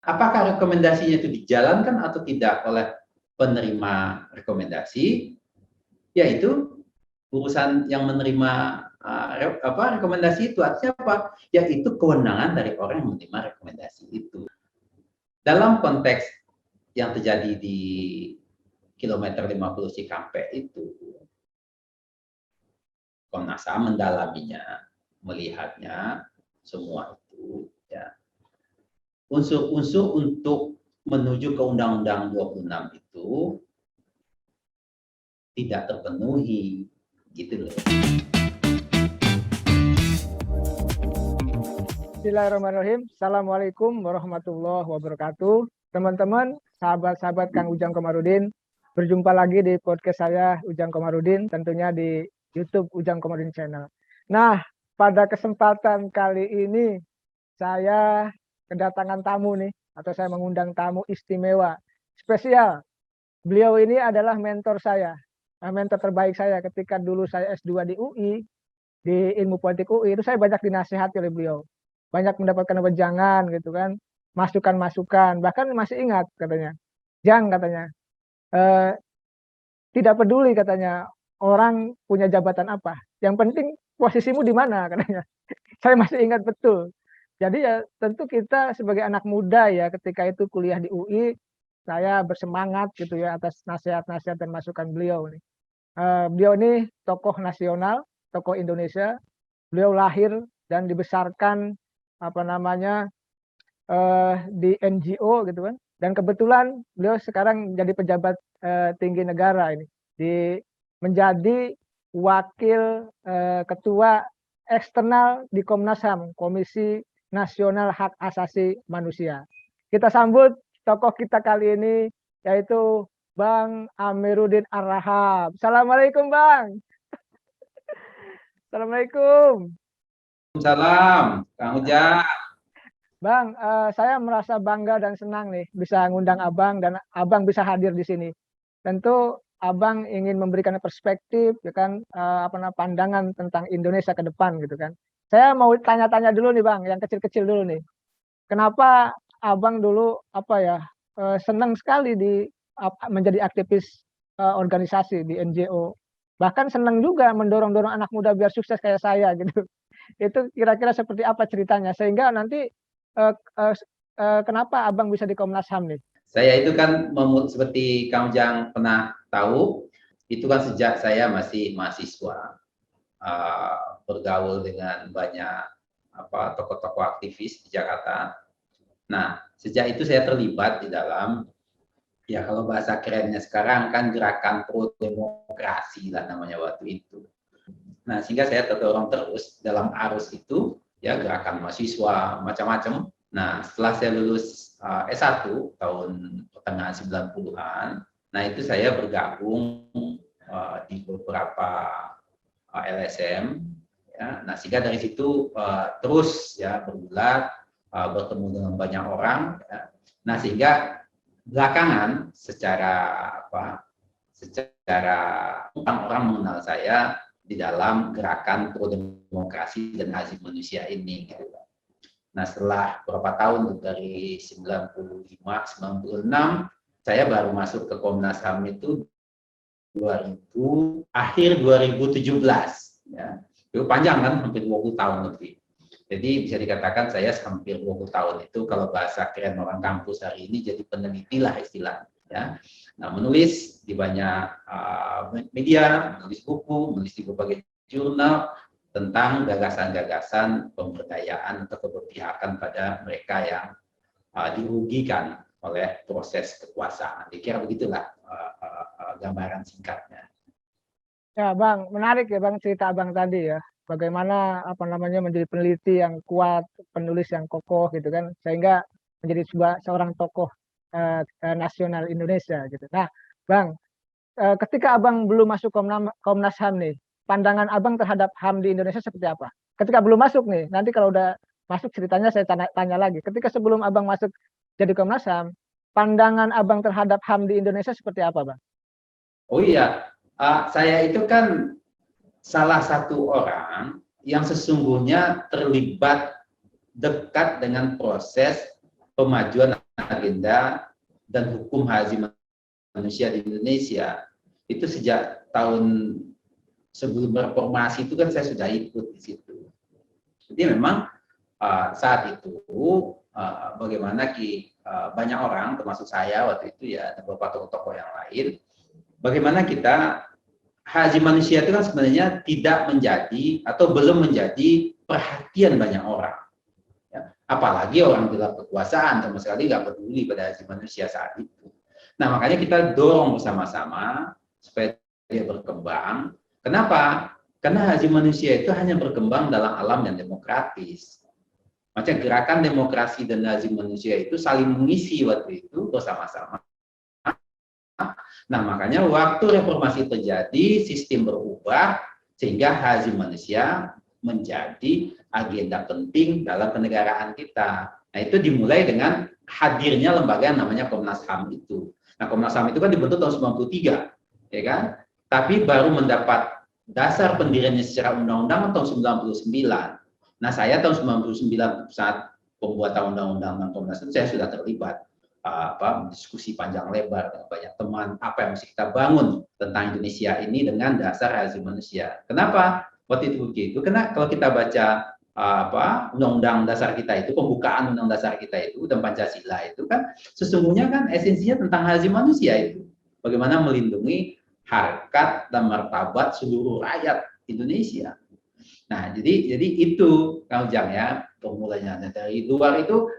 Apakah rekomendasinya itu dijalankan atau tidak oleh penerima rekomendasi, yaitu urusan yang menerima rekomendasi itu. Artinya apa? Yaitu kewenangan dari orang yang menerima rekomendasi itu. Dalam konteks yang terjadi di kilometer 50 Cikampek itu, Komnas HAM mendalaminya, melihatnya semua itu, ya. Unsur-unsur untuk menuju ke Undang-Undang 26 itu tidak terpenuhi, gitu loh. Bismillahirrahmanirrahim. Assalamualaikum warahmatullahi wabarakatuh. Teman-teman, sahabat-sahabat Kang Ujang Komarudin, berjumpa lagi di podcast saya Ujang Komarudin, tentunya di YouTube Ujang Komarudin Channel. Nah, pada kesempatan kali ini saya kedatangan tamu nih, atau saya mengundang tamu istimewa, spesial. Beliau ini adalah mentor saya, mentor terbaik saya ketika dulu saya S2 di UI, di Ilmu Politik UI, itu saya banyak dinasihati oleh beliau. Banyak mendapatkan wejangan gitu kan, masukan-masukan, bahkan masih ingat katanya, Jang katanya, tidak peduli katanya orang punya jabatan apa, yang penting posisimu di mana katanya. Saya masih ingat betul. Jadi ya tentu kita sebagai anak muda ya ketika itu kuliah di UI, saya bersemangat gitu ya atas nasihat-nasihat dan masukan beliau nih. Beliau ini tokoh nasional, tokoh Indonesia. Beliau lahir dan dibesarkan di NGO gitu kan, dan kebetulan beliau sekarang jadi pejabat tinggi negara ini, menjadi wakil ketua eksternal di Komnas HAM, Komisi Nasional Hak Asasi Manusia. Kita sambut tokoh kita kali ini, yaitu Bang Amiruddin Ar-Rahab. Assalamualaikum Bang. Assalamualaikum. Salam, Kang Ujang. Bang, saya merasa bangga dan senang nih bisa ngundang Abang dan Abang bisa hadir di sini. Tentu Abang ingin memberikan perspektif, ya kan, pandangan tentang Indonesia ke depan gitu kan. Saya mau tanya-tanya dulu nih Bang, yang kecil-kecil dulu nih. Kenapa Abang dulu senang sekali menjadi aktivis organisasi di NGO. Bahkan senang juga mendorong-dorong anak muda biar sukses kayak saya gitu. Itu kira-kira seperti apa ceritanya sehingga nanti kenapa Abang bisa di Komnas HAM nih? Saya itu kan seperti Kang Ujang pernah tahu, itu kan sejak saya masih mahasiswa, bergaul dengan banyak tokoh-tokoh aktivis di Jakarta. Nah, sejak itu saya terlibat di dalam, ya kalau bahasa kerennya sekarang kan gerakan pro demokrasi lah namanya waktu itu. Nah, sehingga saya terdorong terus dalam arus itu, ya gerakan mahasiswa macam-macam. Nah, setelah saya lulus S1 tahun pertengahan 90-an, nah itu saya bergabung di beberapa LSM, ya. Nah, sehingga dari situ terus ya bergulat, bertemu dengan banyak orang, ya. Nah, sehingga belakangan secara orang mengenal saya di dalam gerakan pro demokrasi dan hak asasi manusia ini gitu. Nah, setelah beberapa tahun dari 95, 96, saya baru masuk ke Komnas HAM itu 2000, akhir 2017 ya. Itu panjang kan, hampir 20 tahun lebih. Jadi bisa dikatakan saya hampir 20 tahun itu kalau bahasa keren orang kampus hari ini jadi peneliti lah istilahnya ya. Nah, menulis di banyak media, menulis buku, menulis di berbagai jurnal tentang gagasan-gagasan pemberdayaan atau keberpihakan pada mereka yang dirugikan oleh proses kekuasaan. Dikira begitulah gambaran singkatnya. Ya Bang, menarik ya Bang cerita Abang tadi ya. Bagaimana menjadi peneliti yang kuat, penulis yang kokoh gitu kan, sehingga menjadi seorang tokoh nasional Indonesia gitu. Nah, Bang, ketika Abang belum masuk Komnas HAM nih, pandangan Abang terhadap HAM di Indonesia seperti apa? Ketika belum masuk nih, nanti kalau udah masuk ceritanya saya tanya lagi. Ketika sebelum Abang masuk jadi Komnas HAM, pandangan Abang terhadap HAM di Indonesia seperti apa, Bang? Oh iya, saya itu kan salah satu orang yang sesungguhnya terlibat dekat dengan proses pemajuan agenda dan hukum hak asasi manusia di Indonesia itu sejak tahun sebelum reformasi itu kan saya sudah ikut di situ. Jadi memang saat itu bagaimana banyak orang termasuk saya waktu itu ya, dan beberapa tokoh-tokoh yang lain, bagaimana kita hak asasi manusia itu kan sebenarnya tidak menjadi atau belum menjadi perhatian banyak orang. Ya. Apalagi orang di dalam kekuasaan sama sekali nggak peduli pada hak asasi manusia saat itu. Nah makanya kita dorong bersama-sama supaya dia berkembang. Kenapa? Karena hak asasi manusia itu hanya berkembang dalam alam yang demokratis. Macam gerakan demokrasi dan hak asasi manusia itu saling mengisi waktu itu bersama-sama. Nah, makanya waktu reformasi terjadi, sistem berubah, sehingga hak asasi manusia menjadi agenda penting dalam kenegaraan kita. Nah, itu dimulai dengan hadirnya lembaga yang namanya Komnas HAM itu. Nah, Komnas HAM itu kan dibentuk tahun 93, ya kan? Tapi baru mendapat dasar pendiriannya secara undang-undang tahun 99. Nah, saya tahun 99 saat pembuatan undang-undang Komnas itu saya sudah terlibat diskusi panjang lebar dengan banyak teman apa yang mesti kita bangun tentang Indonesia ini dengan dasar hak asasi manusia. Kenapa waktu itu begitu? Karena kalau kita baca undang-undang dasar kita itu, pembukaan undang dasar kita itu dan Pancasila itu kan sesungguhnya kan esensinya tentang hak asasi manusia itu. Bagaimana melindungi harkat dan martabat seluruh rakyat Indonesia. Nah, jadi itu Kang Ujang ya formulanya. Dari luar itu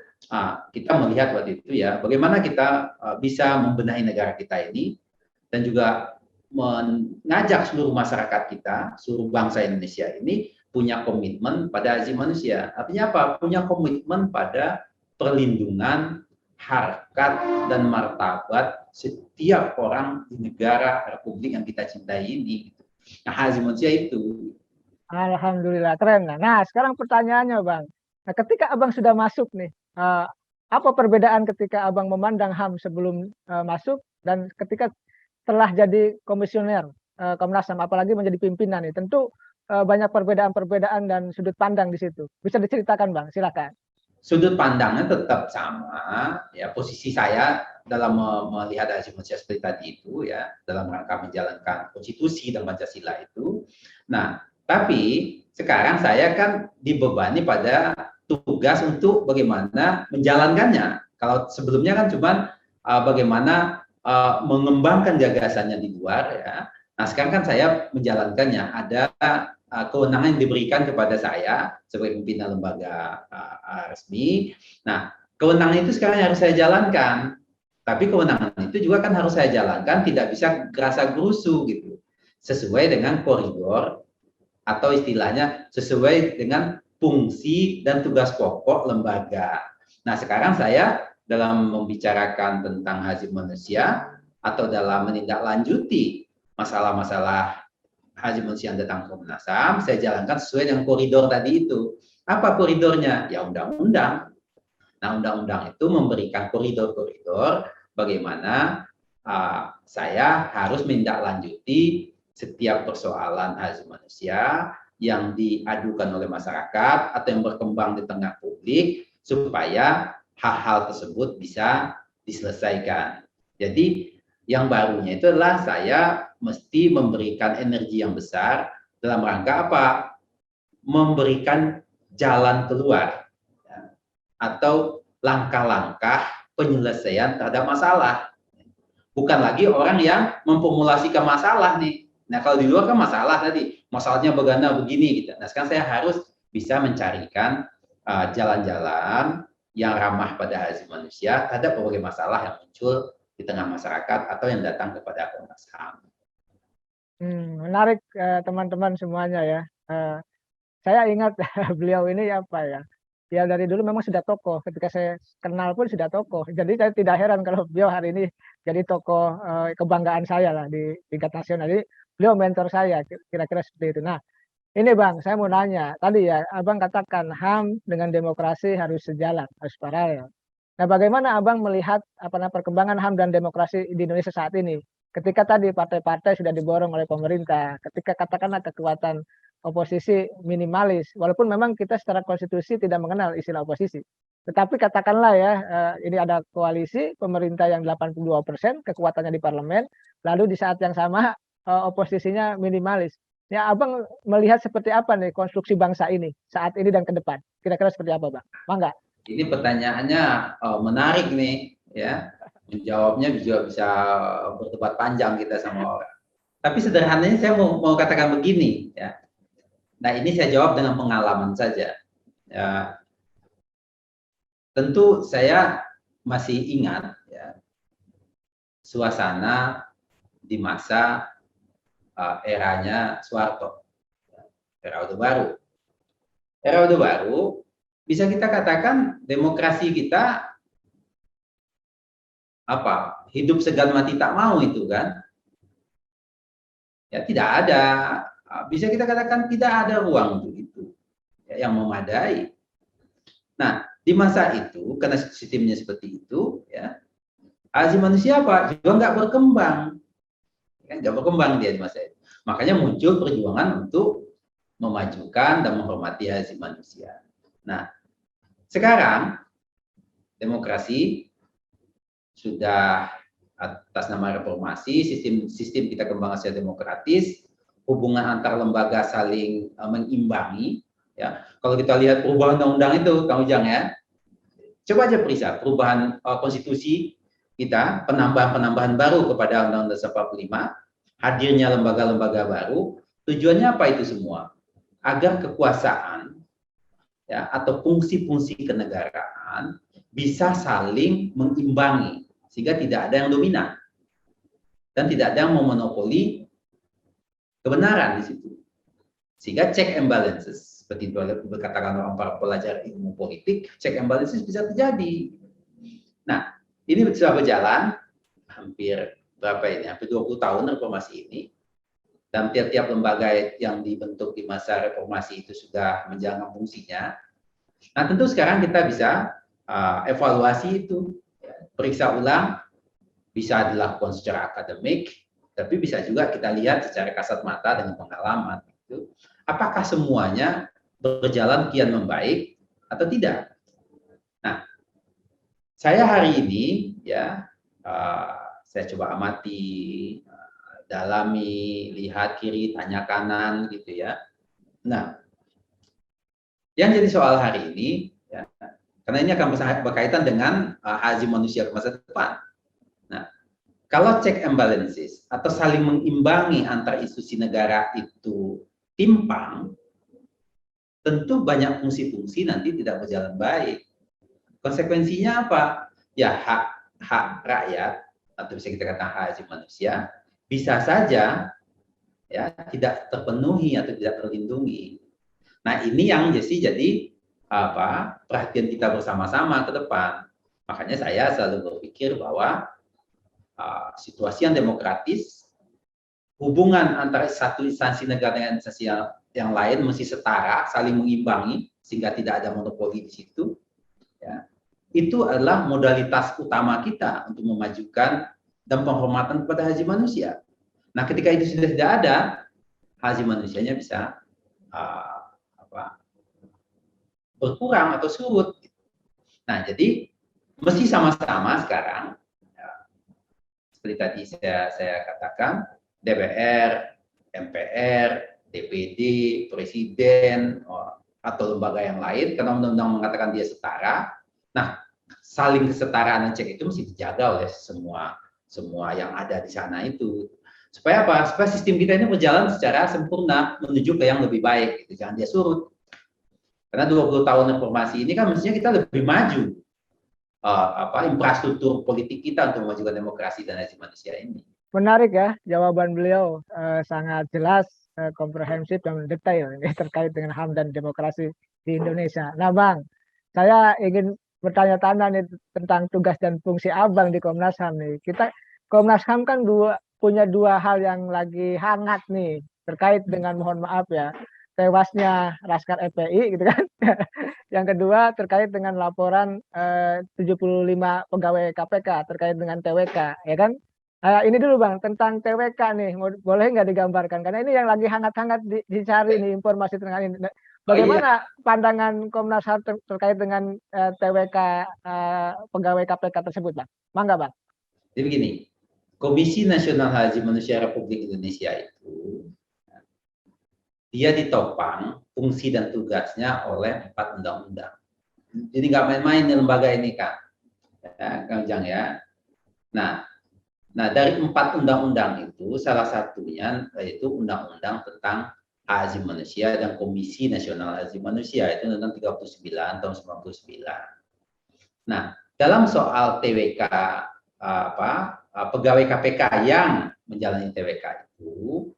kita melihat waktu itu ya bagaimana kita bisa membenahi negara kita ini dan juga mengajak seluruh masyarakat kita, seluruh bangsa Indonesia ini punya komitmen pada hak asasi manusia. Artinya apa? Punya komitmen pada perlindungan harkat dan martabat setiap orang di negara Republik yang kita cintai ini. Nah, hak asasi manusia itu. Alhamdulillah, keren. Nah, sekarang pertanyaannya, Bang. Nah, ketika Abang sudah masuk nih, apa perbedaan ketika Abang memandang HAM sebelum masuk dan ketika telah jadi komisioner Komnas HAM, apalagi menjadi pimpinan nih? Tentu banyak perbedaan-perbedaan dan sudut pandang di situ. Bisa diceritakan, Bang? Silakan. Sudut pandangnya tetap sama, ya posisi saya dalam melihat hak asasi manusia seperti tadi itu ya, dalam rangka menjalankan konstitusi dan Pancasila itu. Nah, tapi sekarang saya kan dibebani pada tugas untuk bagaimana menjalankannya. Kalau sebelumnya kan cuma bagaimana mengembangkan gagasannya di luar ya. Nah, sekarang kan saya menjalankannya. Ada kewenangan yang diberikan kepada saya sebagai pimpinan lembaga resmi. Nah, kewenangan itu sekarang harus saya jalankan. Tapi kewenangan itu juga kan harus saya jalankan, tidak bisa gerasa gerusu gitu. Sesuai dengan koridor atau istilahnya sesuai dengan fungsi dan tugas pokok lembaga. Nah, sekarang saya dalam membicarakan tentang hak asasi manusia atau dalam menindaklanjuti masalah-masalah hak asasi manusia yang datang ke Komnas HAM, saya jalankan sesuai dengan koridor tadi itu. Apa koridornya? Ya undang-undang. Nah, undang-undang itu memberikan koridor-koridor bagaimana saya harus menindaklanjuti setiap persoalan hak asasi manusia yang diadukan oleh masyarakat atau yang berkembang di tengah publik supaya hal-hal tersebut bisa diselesaikan. Jadi yang barunya itu adalah saya mesti memberikan energi yang besar dalam rangka apa? Memberikan jalan keluar ya, atau langkah-langkah penyelesaian terhadap masalah. Bukan lagi orang yang memformulasikan masalah nih. Nah, kalau di luar kan masalah tadi, masalahnya begana begini gitu. Nah, sekarang saya harus bisa mencarikan jalan-jalan yang ramah pada hak asasi manusia terhadap berbagai masalah yang muncul di tengah masyarakat atau yang datang kepada Komnas HAM. Menarik teman-teman semuanya ya. Saya ingat beliau ini apa ya? Ya dari dulu memang sudah tokoh. Ketika saya kenal pun sudah tokoh. Jadi saya tidak heran kalau beliau hari ini jadi tokoh kebanggaan saya lah di tingkat nasional. Jadi beliau mentor saya kira-kira seperti itu. Nah, ini Bang, saya mau nanya. Tadi ya Abang katakan HAM dengan demokrasi harus sejalan, harus paralel. Nah, bagaimana Abang melihat perkembangan HAM dan demokrasi di Indonesia saat ini? Ketika tadi partai-partai sudah diborong oleh pemerintah, ketika katakanlah kekuatan oposisi minimalis, walaupun memang kita secara konstitusi tidak mengenal istilah oposisi. Tetapi katakanlah ya, ini ada koalisi pemerintah yang 82%, kekuatannya di parlemen, lalu di saat yang sama oposisinya minimalis. Ya, Abang melihat seperti apa nih konstruksi bangsa ini saat ini dan ke depan? Kira-kira seperti apa, Bang? Mangga. Ini pertanyaannya menarik nih, ya. Menjawabnya juga bisa berdebat panjang kita sama orang. Tapi sederhananya saya mau katakan begini, ya. Nah, ini saya jawab dengan pengalaman saja. Ya, tentu saya masih ingat, ya, suasana di masa eranya Soeharto, era Orde Baru. Era Orde Baru bisa kita katakan demokrasi kita apa, hidup segan mati tak mau itu kan, ya tidak ada, bisa kita katakan tidak ada ruang untuk itu, ya, yang memadai. Nah, di masa itu karena sistemnya seperti itu, ya, asasi manusia apa juga nggak berkembang, kan nggak berkembang dia di masa itu. Makanya muncul perjuangan untuk memajukan dan menghormati hak asasi manusia. Nah, sekarang demokrasi sudah atas nama reformasi, sistem kita kembangkan secara demokratis, hubungan antar lembaga saling mengimbangi. Ya, kalau kita lihat perubahan undang-undang itu, Kang Ujang, ya, coba aja periksa perubahan konstitusi kita, penambahan baru kepada Undang-Undang Dasar 45, hadirnya lembaga-lembaga baru, tujuannya apa itu semua? Agar kekuasaan, ya, atau fungsi-fungsi kenegaraan bisa saling mengimbangi sehingga tidak ada yang dominan dan tidak ada yang memonopoli kebenaran di situ. Sehingga check and balances, seperti itu berkatakan orang para pelajar ilmu politik, check and balances bisa terjadi. Nah, ini sudah berjalan hampir berapa ini? Hampir 20 tahun reformasi ini. Dan tiap-tiap lembaga yang dibentuk di masa reformasi itu sudah menjalankan fungsinya. Nah, tentu sekarang kita bisa evaluasi itu, periksa ulang, bisa dilakukan secara akademik, tapi bisa juga kita lihat secara kasat mata dengan pengalaman. Gitu. Apakah semuanya berjalan kian membaik atau tidak? Nah, saya hari ini, ya, saya coba amati, dalami, lihat kiri, tanya kanan, gitu ya. Nah, yang jadi soal hari ini, ya, karena ini akan berkaitan dengan hak asasi manusia ke masa depan. Nah, kalau check and balances atau saling mengimbangi antar institusi negara itu timpang, tentu banyak fungsi-fungsi nanti tidak berjalan baik. Konsekuensinya apa? Ya, hak rakyat atau bisa kita katakan hak asasi manusia bisa saja, ya, tidak terpenuhi atau tidak terlindungi. Nah, ini yang jadi perhatian kita bersama-sama ke depan. Makanya saya selalu berpikir bahwa situasi yang demokratis, hubungan antara satu instansi negara dengan instansi yang lain mesti setara, saling mengimbangi sehingga tidak ada monopoli di situ. Ya. Itu adalah modalitas utama kita untuk memajukan dan penghormatan kepada hak asasi manusia. Nah, ketika itu sudah tidak ada, hak asasi manusianya bisa berkurang atau surut. Nah, jadi mesti sama-sama sekarang, ya, seperti tadi saya katakan, DPR, MPR, DPD, Presiden, atau lembaga yang lain, karena undang-undang mengatakan dia setara. Nah, saling kesetaraan dan cek itu mesti dijaga oleh semua yang ada di sana itu. Supaya apa? Supaya sistem kita ini berjalan secara sempurna menuju ke yang lebih baik. Gitu. Jangan dia surut. Karena 20 tahun reformasi ini kan mestinya kita lebih maju infrastruktur politik kita untuk memajukan demokrasi dan hak asasi manusia ini. Menarik ya jawaban beliau, sangat jelas, komprehensif dan detail ini terkait dengan HAM dan demokrasi di Indonesia. Nah, Bang, saya ingin bertanya-tanya nih tentang tugas dan fungsi Abang di Komnas HAM nih. Kita Komnas HAM kan punya dua hal yang lagi hangat nih terkait dengan, mohon maaf ya, tewasnya Laskar FPI gitu kan. Yang kedua terkait dengan laporan 75 pegawai KPK terkait dengan TWK, ya kan? Ini dulu Bang, tentang TWK nih, boleh nggak digambarkan? Karena ini yang lagi hangat-hangat dicari nih informasi tentang ini. Oh iya, Bagaimana pandangan Komnas HAM terkait dengan TWK pegawai KPK tersebut, Bang? Mangga, Bang. jadi begini, Komisi Nasional Hak Asasi Manusia Republik Indonesia itu dia ditopang fungsi dan tugasnya oleh 4 undang-undang. Jadi nggak main-main di lembaga ini, Kak. Ya, Kang Ujang ya. Nah, dari 4 undang-undang itu salah satunya yaitu undang-undang tentang hak asasi manusia dan Komisi Nasional Hak Asasi Manusia itu Undang-Undang 39 tahun 99. Nah, dalam soal TWK pegawai KPK yang menjalani TWK itu,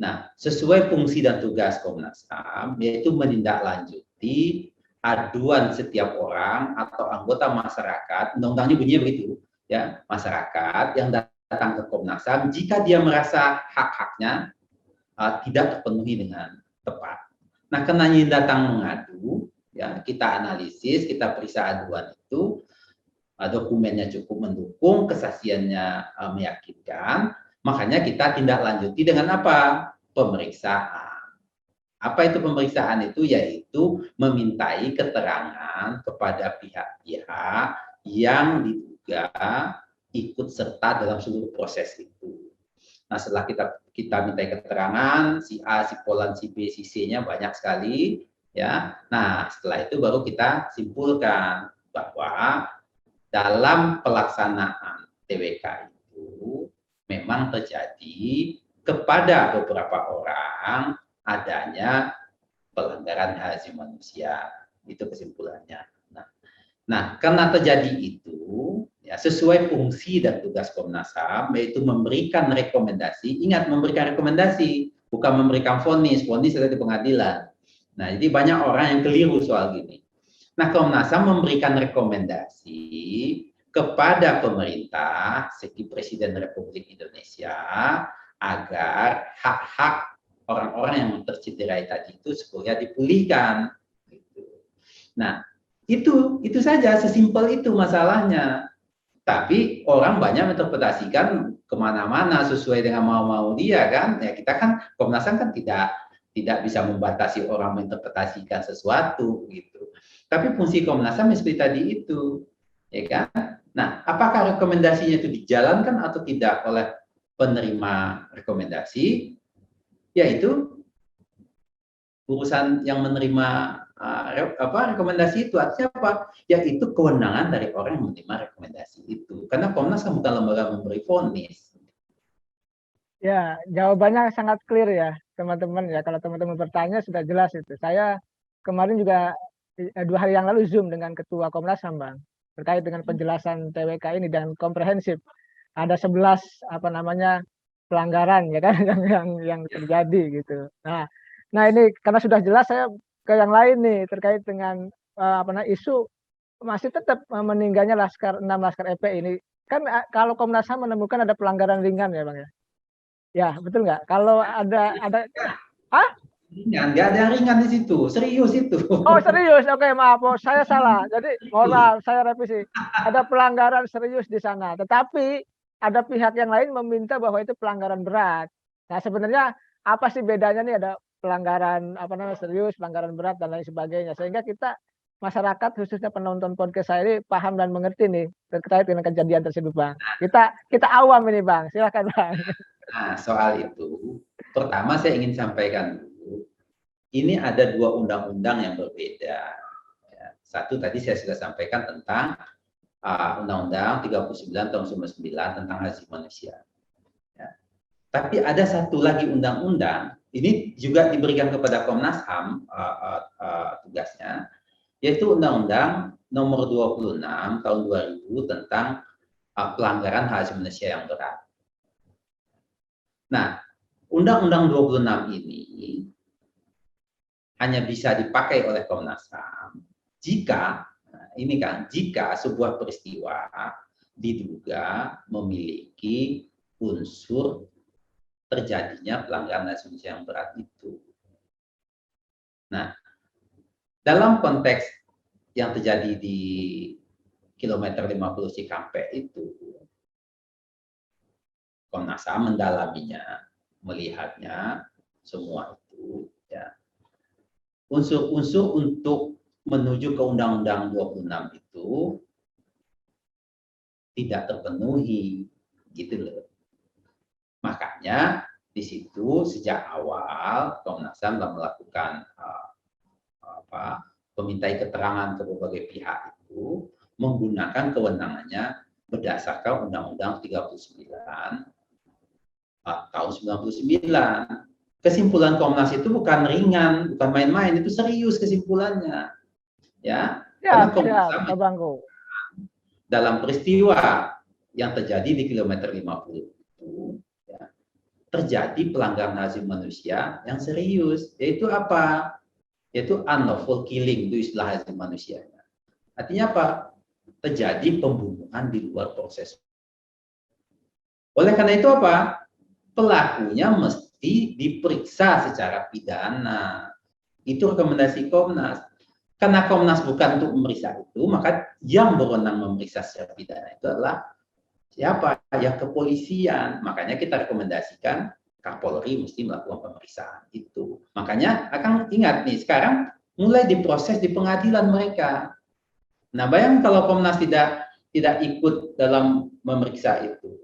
nah sesuai fungsi dan tugas Komnas HAM yaitu menindaklanjuti aduan setiap orang atau anggota masyarakat, undang-undangnya bunyinya begitu, ya masyarakat yang datang ke Komnas HAM jika dia merasa hak-haknya tidak terpenuhi dengan tepat. Nah, karena ini datang mengadu, ya kita analisis, kita periksa aduan itu, dokumennya cukup mendukung, kesaksiannya meyakinkan, makanya kita tindak lanjuti dengan apa? Pemeriksaan. Apa itu pemeriksaan itu? Yaitu memintai keterangan kepada pihak-pihak yang diduga ikut serta dalam seluruh proses itu. Nah, setelah kita minta keterangan si A, si Polan, si B, si C-nya banyak sekali, ya. Nah, setelah itu baru kita simpulkan bahwa dalam pelaksanaan TWK itu memang terjadi kepada beberapa orang adanya pelanggaran hak asasi manusia. Itu kesimpulannya. Nah, karena terjadi itu, ya, sesuai fungsi dan tugas Komnas HAM, yaitu memberikan rekomendasi. Ingat, memberikan rekomendasi, bukan memberikan vonis. Vonis ada di pengadilan. Nah, jadi banyak orang yang keliru soal gini. Nah, Komnas HAM memberikan rekomendasi kepada pemerintah, segi Presiden Republik Indonesia, agar hak-hak orang-orang yang tercederai tadi itu supaya dipulihkan. Nah, itu saja, sesimpel itu masalahnya. Tapi orang banyak menginterpretasikan kemana-mana sesuai dengan mau-mau dia kan. Ya kita kan Komnas HAM kan tidak bisa membatasi orang menginterpretasikan sesuatu gitu. Tapi fungsi Komnas HAM seperti tadi itu, ya kan. Nah, apakah rekomendasinya itu dijalankan atau tidak oleh penerima rekomendasi? Yaitu urusan yang menerima rekomendasi itu artinya apa? Yaitu kewenangan dari orang yang menerima rekomendasi itu. Karena Komnas kan bukan lembaga memberi vonis. Ya, jawabannya sangat clear ya, teman-teman ya. Kalau teman-teman bertanya sudah jelas itu. Saya kemarin juga 2 hari yang lalu Zoom dengan Ketua Komnas HAM, Bang, terkait dengan penjelasan TWK ini dan komprehensif. Ada 11 apa namanya pelanggaran ya kan yang terjadi gitu. Nah ini karena sudah jelas saya ke yang lain nih terkait dengan apa namanya isu masih tetap meninggalnya 6 Laskar FPI ini. Kan kalau Komnas HAM menemukan ada pelanggaran ringan ya, Bang ya. Ya, betul nggak? Kalau ada ah? Ringan, nggak ada yang ringan di situ, serius itu. Oh, serius. Oke, maaf. Oh, saya salah. Jadi, mohon maaf, saya revisi. Ada pelanggaran serius di sana. Tetapi ada pihak yang lain meminta bahwa itu pelanggaran berat. Nah, sebenarnya apa sih bedanya nih ada pelanggaran apa namanya serius, pelanggaran berat dan lain sebagainya. Sehingga kita masyarakat khususnya penonton podcast saya ini paham dan mengerti nih terkait dengan kejadian tersebut, Bang. Kita awam ini, Bang. Silakan, Bang. Nah, soal itu, pertama saya ingin sampaikan dulu, ini ada 2 undang-undang yang berbeda. Ya, satu tadi saya sudah sampaikan tentang Undang-Undang 39 tahun 99 tentang hak asasi manusia. Ya. Tapi ada satu lagi undang-undang, ini juga diberikan kepada Komnas HAM tugasnya, yaitu Undang-Undang nomor 26 tahun 2000 tentang pelanggaran hak asasi manusia yang berat. Nah, Undang-Undang 26 ini hanya bisa dipakai oleh Komnas HAM jika jika sebuah peristiwa diduga memiliki unsur terjadinya pelanggaran hak asasi manusia yang berat itu. Nah, dalam konteks yang terjadi di kilometer 50 Cikampek itu, Komnas HAM mendalaminya, melihatnya semua itu, ya. unsur-unsur untuk menuju ke Undang-Undang 26 itu tidak terpenuhi, gitu loh. Makanya di situ sejak awal Komnas HAM telah melakukan memintai keterangan ke berbagai pihak itu menggunakan kewenangannya berdasarkan Undang-Undang 39 tahun 99. Kesimpulan Komnas itu bukan ringan, bukan main-main, itu serius kesimpulannya. Ya, karena Komnas HAM dalam peristiwa yang terjadi di kilometer 50 itu ya, terjadi pelanggaran hak asasi manusia yang serius, yaitu apa? Yaitu unlawful killing, itu istilah hak asasi manusia. Artinya apa? Terjadi pembunuhan di luar proses. Oleh karena itu apa? Pelakunya mesti diperiksa secara pidana. Itu rekomendasi Komnas. Karena Komnas bukan untuk memeriksa itu, maka yang berwenang memeriksa secara pidana itu adalah siapa? Ya kepolisian. Makanya kita rekomendasikan Kapolri mesti melakukan pemeriksaan itu. Makanya akan ingat nih, sekarang mulai diproses di pengadilan mereka. Nah, bayang kalau Komnas tidak ikut dalam memeriksa itu.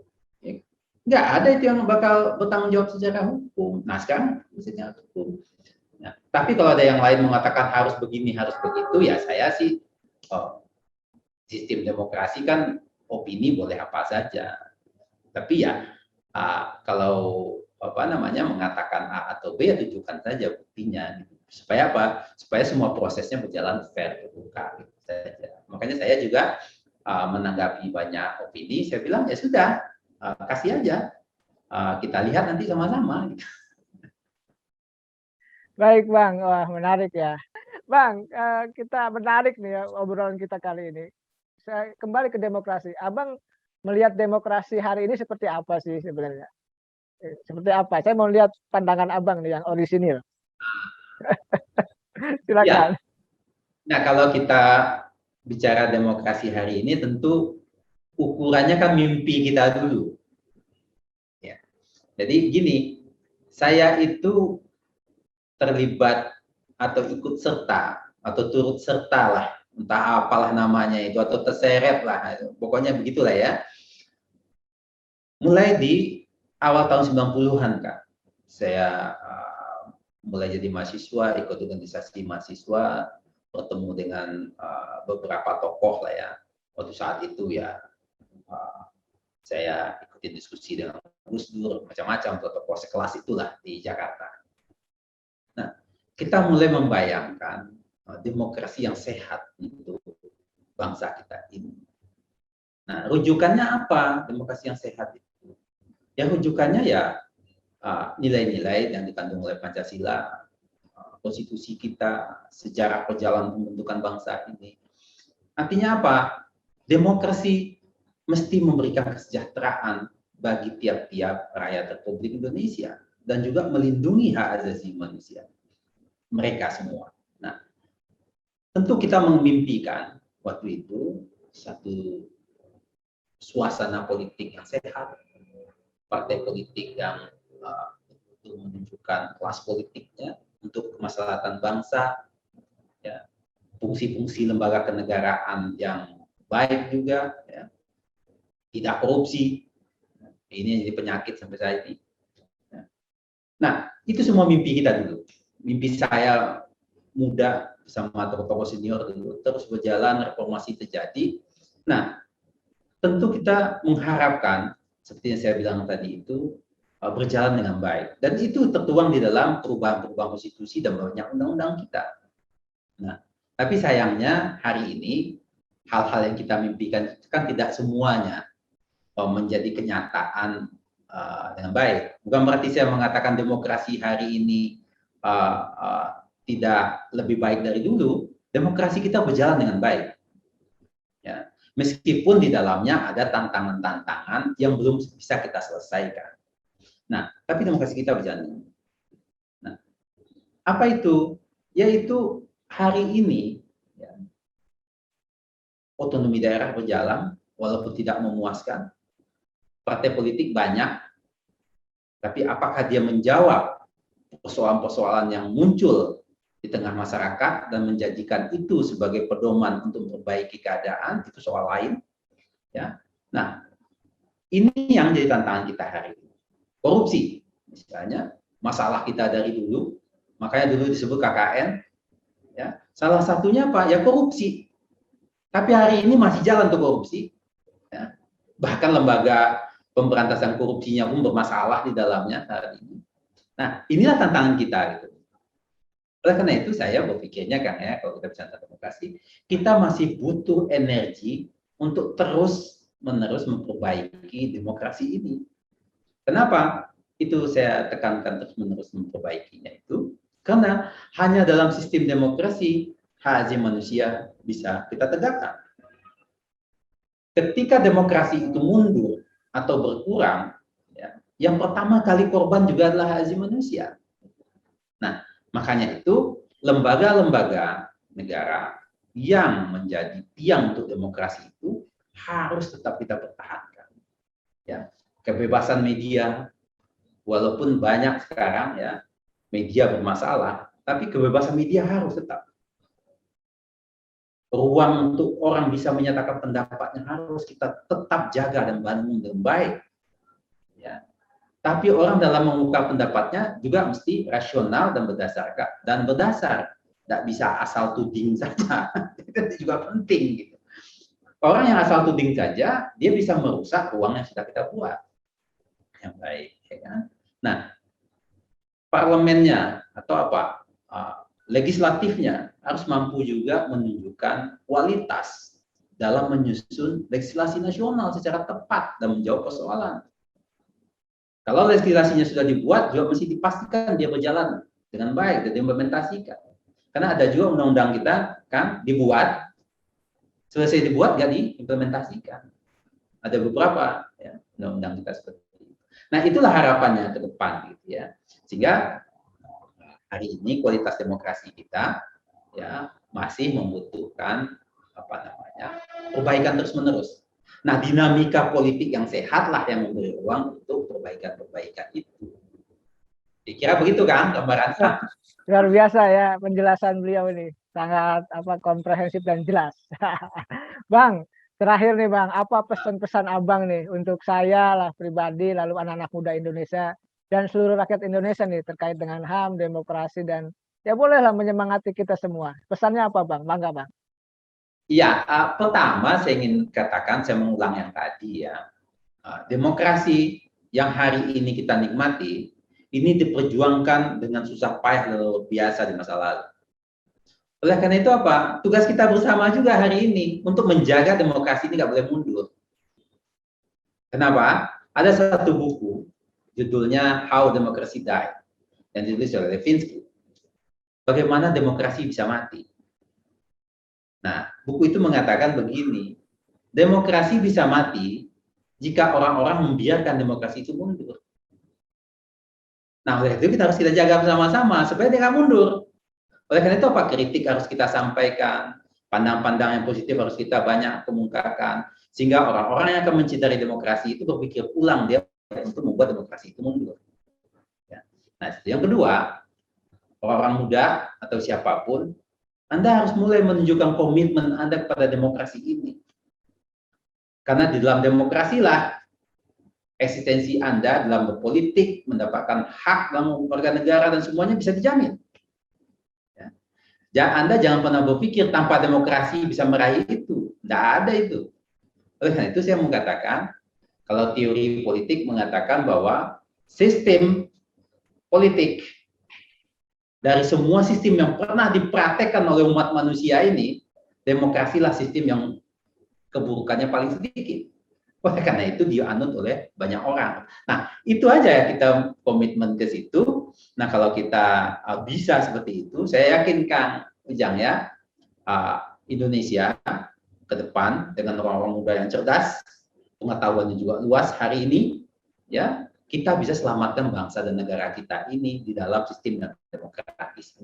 Nggak ada itu yang bakal bertanggung jawab secara hukum. Nah, sekarang secara hukum. Nah, tapi kalau ada yang lain mengatakan harus begini, harus begitu, ya saya sih, sistem demokrasi kan opini boleh apa saja. Tapi ya, kalau mengatakan A atau B, ya tunjukkan saja buktinya. Supaya apa? Supaya semua prosesnya berjalan fair, terbuka. Gitu saja. Makanya saya juga menanggapi banyak opini, saya bilang ya sudah, kasih aja, kita lihat nanti sama-sama. Baik Bang, wah menarik ya. Bang, kita menarik nih ya obrolan kita kali ini. Saya kembali ke demokrasi. Abang melihat demokrasi hari ini seperti apa sih sebenarnya? Seperti apa? Saya mau lihat pandangan Abang nih yang orisinil. Silakan. Ya. Nah, kalau kita bicara demokrasi hari ini, tentu ukurannya kan mimpi kita dulu. Ya. Jadi gini, saya itu terlibat atau ikut serta atau turut serta lah, entah apalah namanya itu, atau terseret lah, pokoknya begitulah ya. Mulai di awal tahun 90-an Kak, saya mulai jadi mahasiswa, ikut organisasi mahasiswa, bertemu dengan beberapa tokoh lah ya. Waktu saat itu ya saya ikutin diskusi dengan Gus Dur, macam-macam tokoh sekelas itulah di Jakarta. Nah, kita mulai membayangkan demokrasi yang sehat untuk bangsa kita ini. Nah, rujukannya apa demokrasi yang sehat itu? Ya rujukannya ya nilai-nilai yang dikandung oleh Pancasila, konstitusi kita, sejarah perjalanan pembentukan bangsa ini. Artinya apa? Demokrasi mesti memberikan kesejahteraan bagi tiap-tiap rakyat Republik Indonesia dan juga melindungi hak asasi manusia mereka semua. Nah, tentu kita memimpikan waktu itu satu suasana politik yang sehat, partai politik yang menunjukkan kelas politiknya untuk kemaslahatan bangsa, ya, fungsi-fungsi lembaga kenegaraan yang baik juga, ya, tidak korupsi. Ini yang jadi penyakit sampai saat ini. Nah, itu semua mimpi kita dulu. Mimpi saya muda bersama tokoh-tokoh senior dulu, terus berjalan, reformasi terjadi. Nah, tentu kita mengharapkan, seperti yang saya bilang tadi itu, berjalan dengan baik. Dan itu tertuang di dalam perubahan-perubahan konstitusi dan banyak undang-undang kita. Nah, tapi sayangnya hari ini, hal-hal yang kita mimpikan kan tidak semuanya menjadi kenyataan dengan baik. Bukan berarti saya mengatakan demokrasi hari ini tidak lebih baik dari dulu. Demokrasi kita berjalan dengan baik. Ya. Meskipun di dalamnya ada tantangan-tantangan yang belum bisa kita selesaikan. Nah, tapi demokrasi kita berjalan. Nah, apa itu? Yaitu hari ini ya, otonomi daerah berjalan walaupun tidak memuaskan. Partai politik banyak, tapi apakah dia menjawab persoalan-persoalan yang muncul di tengah masyarakat dan menjadikan itu sebagai pedoman untuk memperbaiki keadaan, itu soal lain. Ya. Nah, ini yang jadi tantangan kita hari ini. Korupsi, misalnya, masalah kita dari dulu, makanya dulu disebut KKN. Ya. Salah satunya apa? Ya korupsi. Tapi hari ini masih jalan tuh korupsi. Ya. Bahkan lembaga pemberantasan korupsinya pun bermasalah di dalamnya hari ini. Nah, inilah tantangan kita gitu. Oleh karena itu saya berpikirnya Kang ya, kalau kita bicara demokrasi, kita masih butuh energi untuk terus-menerus memperbaiki demokrasi ini. Kenapa? Itu saya tekankan terus-menerus memperbaikinya itu karena hanya dalam sistem demokrasi hak asasi manusia bisa kita tegakkan. Ketika demokrasi itu mundur atau berkurang, ya, yang pertama kali korban juga adalah hak asasi manusia. Nah, makanya itu lembaga-lembaga negara yang menjadi tiang untuk demokrasi itu harus tetap kita pertahankan. Ya, kebebasan media, walaupun banyak sekarang ya media bermasalah, tapi kebebasan media harus tetap. Ruang untuk orang bisa menyatakan pendapatnya harus kita tetap jaga dan bangun dengan baik. Ya. Tapi orang dalam mengungkap pendapatnya juga mesti rasional dan berdasar. Tidak bisa asal tuding saja. Itu juga penting gitu. Orang yang asal tuding saja, dia bisa merusak ruang yang sudah kita buat. Yang baik, ya kan? Nah, parlemennya atau apa? Legislatifnya harus mampu juga menunjukkan kualitas dalam menyusun legislasi nasional secara tepat dan menjawab persoalan. Kalau legislasinya sudah dibuat, juga mesti dipastikan dia berjalan dengan baik dan diimplementasikan. Karena ada juga undang-undang kita kan dibuat, selesai dibuat nggak diimplementasikan. Ada beberapa ya, undang-undang kita seperti itu. Nah, itulah harapannya ke depan gitu ya. Sehingga hari ini kualitas demokrasi kita ya masih membutuhkan perbaikan terus-menerus. Nah, dinamika politik yang sehatlah yang memberi ruang untuk perbaikan-perbaikan itu. Kira begitu kan gambarannya? Luar biasa ya penjelasan beliau ini, sangat komprehensif dan jelas. Bang, terakhir nih Bang, apa pesan-pesan Abang nih untuk saya lah pribadi, lalu anak-anak muda Indonesia dan seluruh rakyat Indonesia nih terkait dengan HAM, demokrasi dan ya bolehlah menyemangati kita semua. Pesannya apa Bang? Bangga Bang. Iya, pertama saya ingin katakan, saya mengulang yang tadi ya, demokrasi yang hari ini kita nikmati, ini diperjuangkan dengan susah payah luar biasa di masa lalu. Oleh karena itu apa? Tugas kita bersama juga hari ini untuk menjaga demokrasi ini nggak boleh mundur. Kenapa? Ada satu buku, judulnya How Democracy Died, yang ditulis oleh Levinsky. Bagaimana demokrasi bisa mati? Nah, buku itu mengatakan begini, demokrasi bisa mati jika orang-orang membiarkan demokrasi itu mundur. Nah, oleh itu kita harus jaga bersama-sama supaya dia nggak mundur. Oleh karena itu apa? Kritik harus kita sampaikan, pandang-pandang yang positif harus kita banyak kemukakan, sehingga orang-orang yang akan mencintai demokrasi itu berpikir ulang dia untuk membuat demokrasi itu mundur. Ya. Nah, yang kedua, orang-orang muda atau siapapun, Anda harus mulai menunjukkan komitmen Anda kepada demokrasi ini. Karena di dalam demokrasi lah eksistensi Anda dalam berpolitik, mendapatkan hak dalam warga negara dan semuanya bisa dijamin. Ya. Anda jangan pernah berpikir tanpa demokrasi bisa meraih itu. Tidak ada itu. Oleh karena itu saya mengatakan, kalau teori politik mengatakan bahwa sistem politik dari semua sistem yang pernah dipraktekkan oleh umat manusia ini, demokrasilah sistem yang keburukannya paling sedikit. Oleh karena itu dianut oleh banyak orang. Nah, itu aja ya kita komitmen ke situ. Nah, kalau kita bisa seperti itu, saya yakin Kang Ujang ya, Indonesia ke depan dengan orang-orang muda yang cerdas, pengetahuannya juga luas hari ini, ya kita bisa selamatkan bangsa dan negara kita ini di dalam sistem yang demokratis.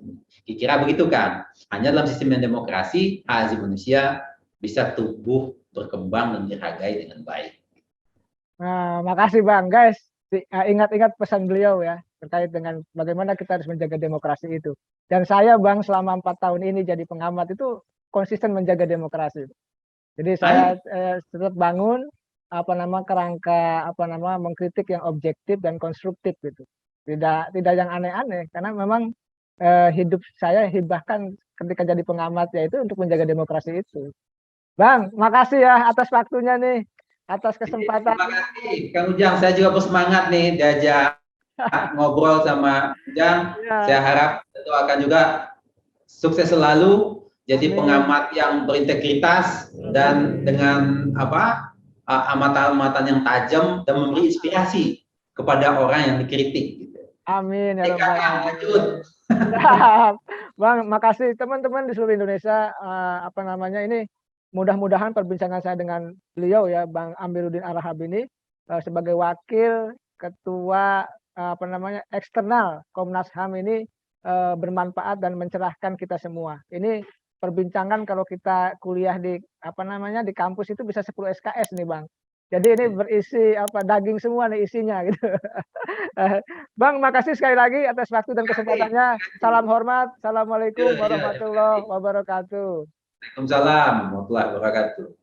Kira-kira begitu kan? Hanya dalam sistem yang demokrasi, hak asasi manusia bisa tumbuh, berkembang, dan dihargai dengan baik. Nah, makasih Bang. Guys, ingat-ingat pesan beliau ya. terkait dengan bagaimana kita harus menjaga demokrasi itu. Dan saya Bang selama 4 tahun ini jadi pengamat itu konsisten menjaga demokrasi. Jadi saya tetap bangun kerangka mengkritik yang objektif dan konstruktif gitu. Tidak yang aneh-aneh karena memang hidup saya bahkan ketika jadi pengamat yaitu untuk menjaga demokrasi itu. Bang, makasih ya atas waktunya nih, atas kesempatan. Terima kasih, Kang Ujang. Saya juga bersemangat nih diajak ngobrol sama Ujang. Ya. Saya harap itu akan juga sukses selalu, jadi Amin. pengamat yang berintegritas dan dengan amatan-amatan yang tajam dan memberi inspirasi kepada orang yang dikritik. Gitu. Amin ya Rabbal Alamin. Bang, makasih teman-teman di seluruh Indonesia. Ini mudah-mudahan perbincangan saya dengan beliau ya, Bang Amiruddin Arahab ini sebagai wakil ketua eksternal Komnas HAM ini bermanfaat dan mencerahkan kita semua. Ini perbincangan kalau kita kuliah di di kampus itu bisa 10 SKS nih, Bang. Jadi ini berisi daging semua nih isinya gitu. Bang, makasih sekali lagi atas waktu dan kesempatannya. Salam hormat. Assalamualaikum warahmatullahi wabarakatuh. Waalaikumsalam warahmatullahi wabarakatuh.